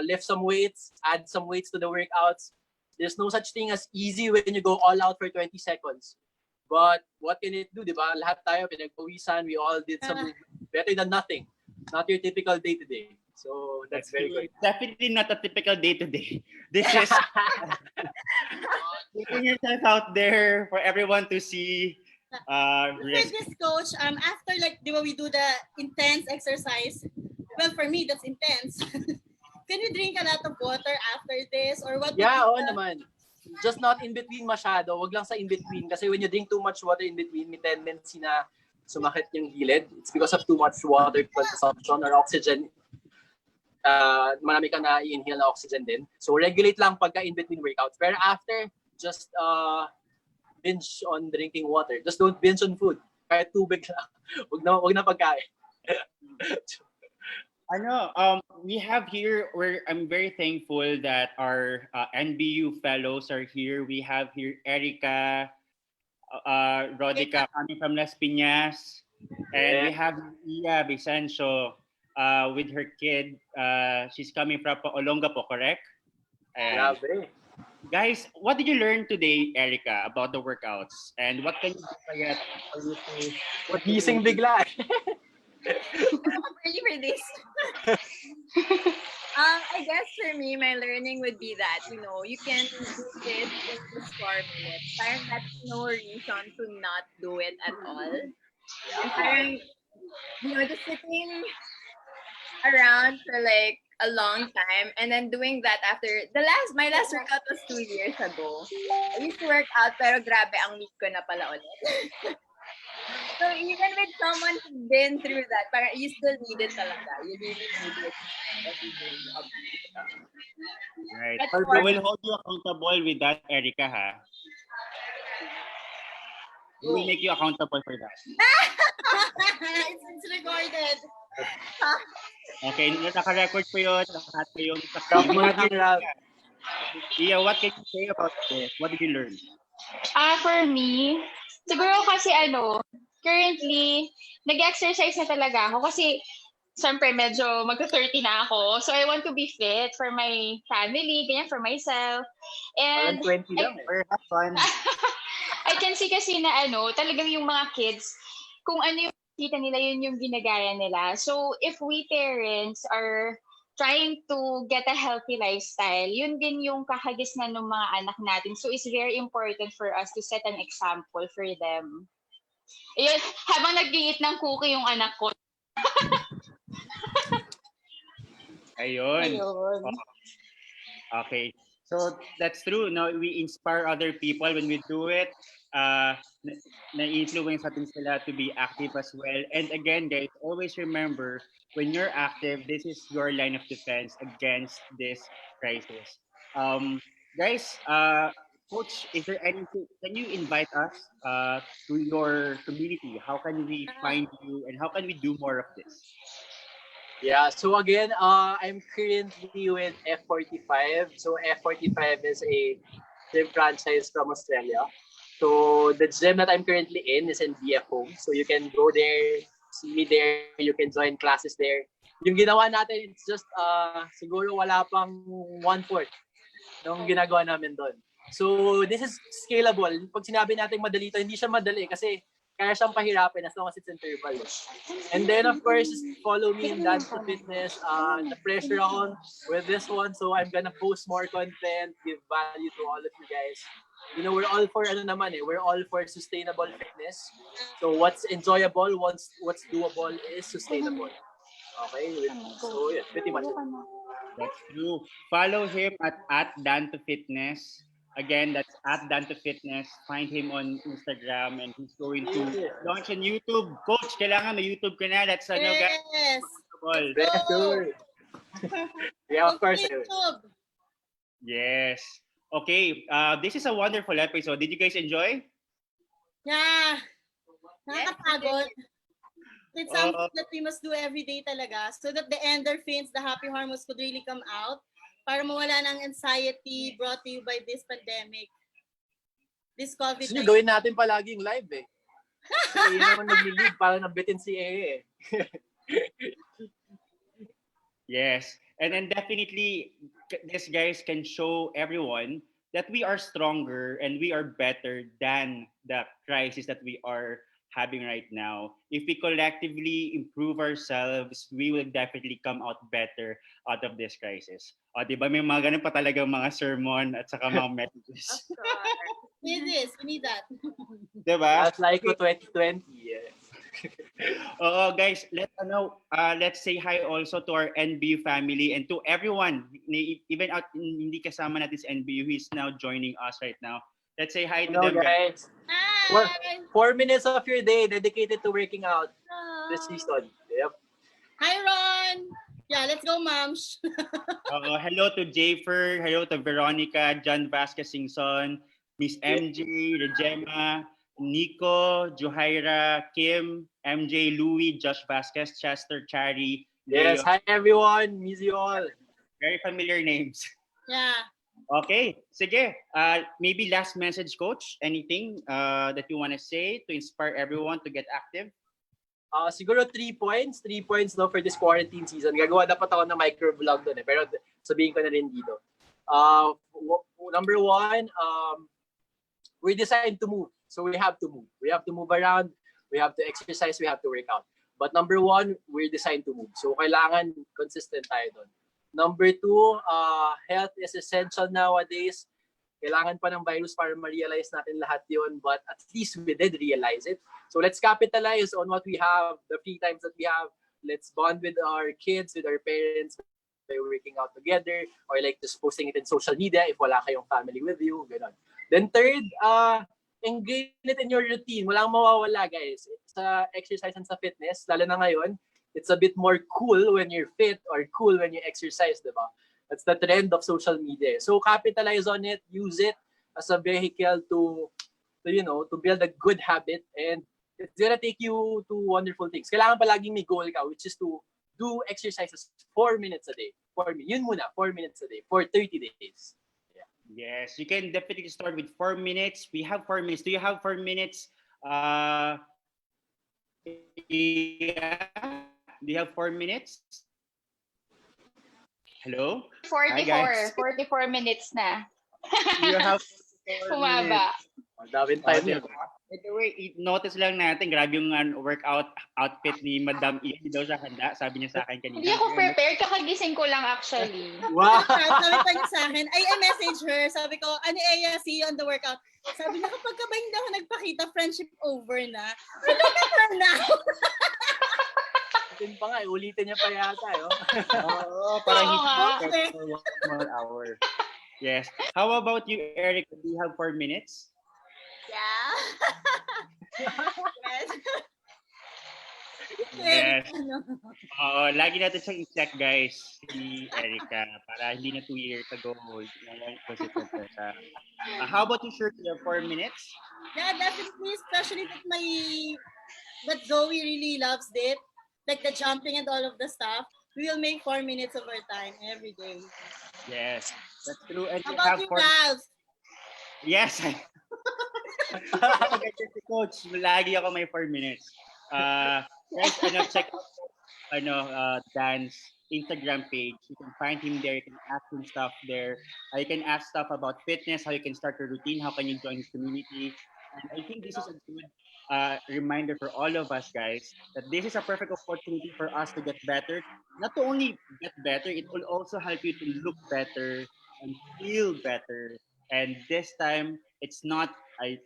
lift some weights, add some weights to the workouts. There's no such thing as easy when you go all out for 20 seconds. But what can it do, di ba? Lahat tayo, pinagpawisan, we all did some better than nothing. Not your typical day-to-day. So that's very good. Definitely not a typical day-to-day. This is putting yourself out there for everyone to see. For this coach, after like we do the intense exercise. Well, for me, that's intense. Can you drink a lot of water after this, or what? Yeah, oo naman. Just not in between masyado. Wag lang sa in between. Kasi when you drink too much water in between, may tendency na sumakit yung gilid. It's because of too much water consumption or oxygen. Marami ka na i-inhale na oxygen din. So regulate lang pagka in between workouts. Pero after, just binge on drinking water. Just don't binge on food. Kahit tubig lang. Wag na pagkain. We have here, I'm very thankful that our NBU fellows are here. We have here Erica, Rodica coming from Las Piñas, and we have Iya Vicencio with her kid. She's coming from Olongapo, correct? Grabe. Guys, what did you learn today, Erica, about the workouts? And what can you do for you to Gising bigla. I'm ready for this. I guess for me, my learning would be that, you can do this in just 4 minutes. Parang that's no reason to not do it at all. And parang, just sitting around for like a long time and then doing that after my last workout was 2 years ago. I used to work out pero grabe ang weak ko na pala ulit. So even with someone who's been through that, parang you still need it talaga. You really need it. Right. That's We will hold you accountable with that, Erica, ha? We will make you accountable for that. It's recorded. Okay, naka-record po yun. Lahat po yung Rough working, Rob. Iya, what can you say about this? What did you learn? For me, siguro kasi currently, nag-exercise na talaga ako kasi siyempre medyo magka-30 na ako. So I want to be fit for my family, ganyan, for myself. Parang And 20 I, lang eh. Or have fun. I can see kasi na talagang yung mga kids, kung ano yung kita nila, yun yung ginagaya nila. So if we parents are trying to get a healthy lifestyle, yun din yung kakagisnan ng mga anak natin. So it's very important for us to set an example for them. Ayun, habang nag-iit ng cookie yung anak ko. Ayun. Ayun. Okay. So that's true. No, we inspire other people when we do it. Na-influence natin sila to be active as well. And again, guys, always remember, when you're active, this is your line of defense against this crisis. Guys, Coach, is there anything, can you invite us to your community? How can we find you and how can we do more of this? Yeah, so again, I'm currently with F45. So F45 is a gym franchise from Australia. So the gym that I'm currently in is in BF Home. So you can go there, see me there, you can join classes there. Yung ginawa natin, it's just siguro wala pang 1/4 ng ginagawa namin doon. So this is scalable. Pag sinabi natin madali to, hindi siya madali kasi kaya siyang pahirapin as long as it's interval. And then of course, follow me in Dance to Fitness. The pressure on with this one, so I'm gonna post more content, give value to all of you guys. You know, we're all for we're all for sustainable fitness. So what's enjoyable, what's doable is sustainable. Okay, so yeah, pretty much it. That's true. Follow him at Dan to Fitness. Again, that's at Dan to Fitness. Find him on Instagram and he's going to launch on YouTube. Coach, kailangan may YouTube ka na. That's guys. Yes. Pressure. Yeah, of course. YouTube. Yes. Okay. This is a wonderful episode. Did you guys enjoy? Yeah. Nakakapagod. It's something that we must do every day talaga so that the endorphins, the happy hormones could really come out para mawala ng anxiety brought to you by this pandemic. This COVID-19. Gawin natin palaging live eh. Kasi yun naman nag-lead para nabitin si Ee eh. Yes. And then definitely, these guys can show everyone that we are stronger and we are better than the crisis that we are having right now. If we collectively improve ourselves, we will definitely come out better out of this crisis. O, di ba? May mga ganun pa talaga mga sermon at saka mga messages. We need that. Di ba? That's like 2020. Yeah. Guys, let's say hi also to our NBU family and to everyone, even out hindi kasama natin sa NBU who is now joining us right now. Let's say hi to them, guys. Hi. 4 minutes of your day dedicated to working out this season. Yep. Hi, Ron. Yeah, let's go, moms. Hello to Jafer, hello to Veronica, John Vasquez Singson, Miss MJ, Regema, Nico, Juhaira, Kim, MJ, Louie, Josh Vasquez, Chester, Chari. Yes, Leo. hi everyone. Miss you all. Very familiar names. Yeah. Okay, sige. Maybe last message, Coach. Anything that you want to say to inspire everyone to get active? Siguro 3 points. 3 points no, for this quarantine season. Gagawa dapat ako ng microvlog doon eh. Pero sabihin ko na rin dito. Number 1, we're designed to move. So we have to move. We have to move around. We have to exercise. We have to work out. But number 1, we're designed to move. So kailangan consistent tayo doon. Number 2, health is essential nowadays. Kailangan pa ng virus para ma-realize natin lahat yun. But at least we did realize it. So let's capitalize on what we have, the free times that we have. Let's bond with our kids, with our parents, by working out together, or like just posting it in social media if wala kayong family with you. Ganon. Then third, ingrain it in your routine. Walang mawawala, guys. Sa exercise and sa fitness, lalo na ngayon, it's a bit more cool when you're fit or cool when you exercise, diba? That's the trend of social media. So capitalize on it, use it as a vehicle to build a good habit, and it's gonna take you to wonderful things. Kailangan palaging may goal ka, which is to do exercises 4 minutes a day. Yun muna, 4 minutes a day for 30 days. Yeah. Yes, you can definitely start with 4 minutes. We have 4 minutes. Do you have 4 minutes? Do you have 4 minutes? Hello? Hi, guys. 44 minutes na. You have 4 minutes. Humaba. Madaming Oh, time yun. diba? By the way, notice lang natin, grabe yung workout outfit ni Madam Ian. Hindi daw siya handa. Sabi niya sa akin kanina. Hindi ako prepared. Kakagising ko lang actually. Wow! Sabi pa niya sa akin, I message her. Sabi ko, ano Eya, see you on the workout. Sabi niya, kapag ka ba hindi ako nagpakita, friendship over na. Talaga ka na. Ulitin pa nga, ulitin niya pa yata. Oo, parang Oo he's nga. prepared for 1 more hour. Yes. How about you, Eric? Do you have 4 minutes? Yeah. Yes. Yes. Ano? Oo, lagi natin siyang i-check, guys, si Erica, para hindi na 2 years ago. Ngayon, consistent na siya. How about you, Shirley? You have 4 minutes? Yeah, definitely, especially that Zoe really loves it. Like the jumping and all of the stuff. We will make 4 minutes of our time every day. Yes, that's true. And How we about have you, 4. Ralph? Yes. Ganyan si Coach, lagi ako may 4 minutes. Guys, check out Dan's Instagram page. You can find him there. You can ask him stuff there. You can ask stuff about fitness, how you can start your routine, how can you join his community. And I think this is a good reminder for all of us, guys, that this is a perfect opportunity for us to get better. Not to only get better, it will also help you to look better and feel better. And this time, it's not a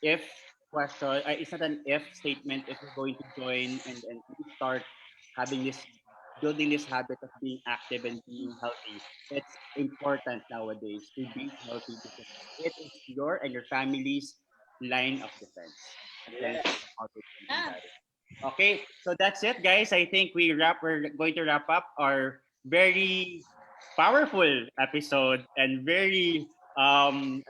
if question. It's not an if statement. If you're going to join and really start having this, building this habit of being active and being healthy, it's important nowadays to be healthy because it is your and your family's line of defense against Yes. autoimmune Ah, virus. Okay, so that's it, guys. I think we're going to wrap up our very powerful episode and very Fun.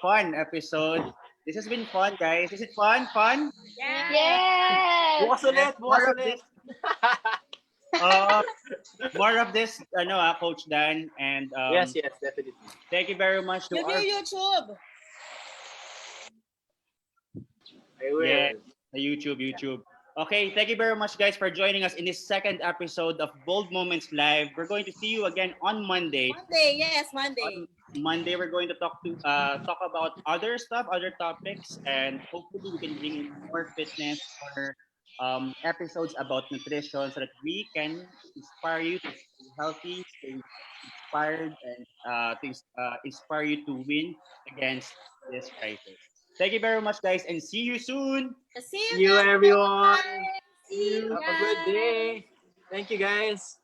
fun episode. This has been fun, guys. Is it fun? Fun? Yeah. Yes! Bukas ulit, bukas More of ulit. this. Uh, more of this. Coach Dan, and Yes, definitely. thank you very much to give our you YouTube. I will. yeah, the YouTube. Okay, thank you very much, guys, for joining us in this second episode of Bold Moments Live. We're going to see you again on Monday. Monday, yes, On Monday. Monday, we're going to talk about other stuff, other topics, and hopefully we can bring in more fitness or episodes about nutrition so that we can inspire you to stay healthy, stay inspired, and inspire you to win against this crisis. Thank you very much, guys, and see you soon. See you See you, guys. everyone. Bye. See you. Have a good day. Thank you, guys.